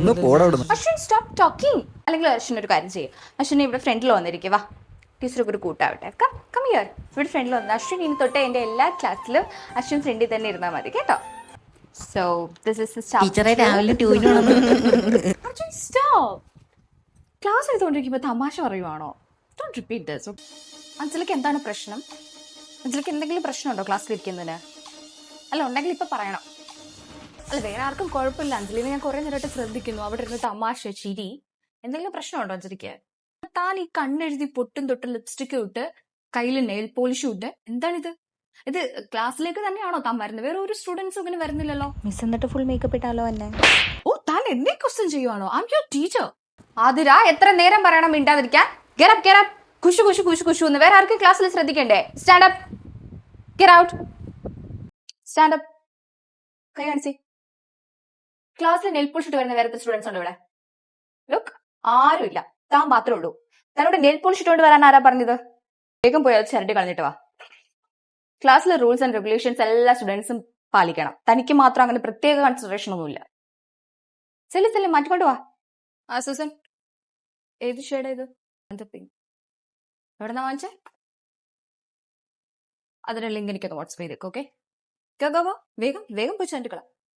ഒന്ന് പോടാ അവിടുന്ന്. Ashwin stop talking. അല്ലെങ്കിൽ അശ്വിൻ ഒരു കാര്യം ചെയ്യും, അശ്വിൻ ഇവിടെ ഫ്രണ്ടിൽ വന്നിരിക്കുക, വാ ടീച്ചർക്ക് ഒരു കൂട്ടാവട്ടെ. Come here. ഇവിടെ ഫ്രണ്ടിൽ വന്നു അശ്വിൻ. ഇനി തൊട്ട് എൻ്റെ എല്ലാ ക്ലാസ്സിലും അശ്വിൻ ഫ്രണ്ടിൽ തന്നെ ഇരുന്നാൽ മതി കേട്ടോ. സോ ദിസ് ഇസ് ടീച്ചറെ രാവിലെ ട്യൂഷൻ അശ്വിൻ സ്റ്റോപ്പ്. ക്ലാസ് എടുത്തുകൊണ്ടിരിക്കുമ്പോൾ തമാശ പറയുവാണോ? Don't repeat this. അഞ്ജലിക്ക് എന്താണ് പ്രശ്നം? അഞ്ജലിക്ക് എന്തെങ്കിലും പ്രശ്നമുണ്ടോ ക്ലാസ്സിലിരിക്കുന്നതിന്? അല്ല ഉണ്ടെങ്കിൽ ഇപ്പം പറയണം. അല്ല വേറെ ആർക്കും കുഴപ്പമില്ല. അഞ്ജലിനെ ഞാൻ കുറേ നേരമായിട്ട് ശ്രദ്ധിക്കുന്നു, അവിടെ ഇരുന്ന് തമാശ ചിരി. എന്തെങ്കിലും പ്രശ്നമുണ്ടോ അഞ്ജലിക്ക്? താൻ ഈ കണ്ണെഴുതി പൊട്ടും തൊട്ട് ലിപ്സ്റ്റിക്ക് ഇട്ട് കയ്യിൽ നെയിൽ പോളിഷും ഇട്ട് എന്താണിത്? ഇത് ക്ലാസ്സിലേക്ക് തന്നെയാണോ താൻ വരുന്നത്? വേറെ ഒരു സ്റ്റുഡൻസും ഇങ്ങനെ വരുന്നില്ലല്ലോ. മിസ് എന്നിട്ട് ഫുൾ മേക്കപ്പ് ഇട്ടാലോ എന്നെ? ഓ താൻ എന്നെ ക്വസ്റ്റ്യൻ ചെയ്യുവാണോ? I am your teacher. Athira എത്ര നേരം പറയണം മിണ്ടാതിരിക്കാൻ? Get up, get up. കുശു കുശു കുശു കുശു എന്ന് വേറെ ആർക്കും ക്ലാസ്സിൽ ശ്രദ്ധിക്കണ്ടേ? Stand up, get out. Stand up. കൈ കാണിച്ചേ. ക്ലാസ്സിൽ നെയിൽ പോളിഷ് ഇട്ട് വരുന്ന വേറെ സ്റ്റുഡൻസ് ഉണ്ടോ ഇവിടെ? ലുക്ക്, ആരുമില്ല, താൻ മാത്രമേ ഉള്ളൂ. തന്നോട് നെയിൽ പോളിഷ് ഇട്ടുകൊണ്ട് വരാൻ ആരാ പറഞ്ഞത്? വേഗം പോയി അത് ചിരട്ടി കളഞ്ഞിട്ട് വാ. ക്ലാസ്സിലെ റൂൾസ് ആൻഡ് റെഗുലേഷൻസ് എല്ലാ സ്റ്റുഡൻസും പാലിക്കണം. തനിക്ക് മാത്രം അങ്ങനെ പ്രത്യേക കൺസിഡറേഷൻ ഒന്നുമില്ല. ചെല്ലി മാറ്റിക്കൊണ്ട് വാ. ആ സൂസൻ, ഏത് ഷെയ്ഡാ ഇത്? എന്താ പിങ്ക്? എവിടെന്നാ വാങ്ങിച്ചേ? അതിന്റെ ലിങ്ക് എനിക്കൊന്ന് വാട്സ്ആപ്പ് ചെയ്തേക്കും. ഓക്കെ, വേഗം വേഗം പോയി ചിരട്ടി കളാം.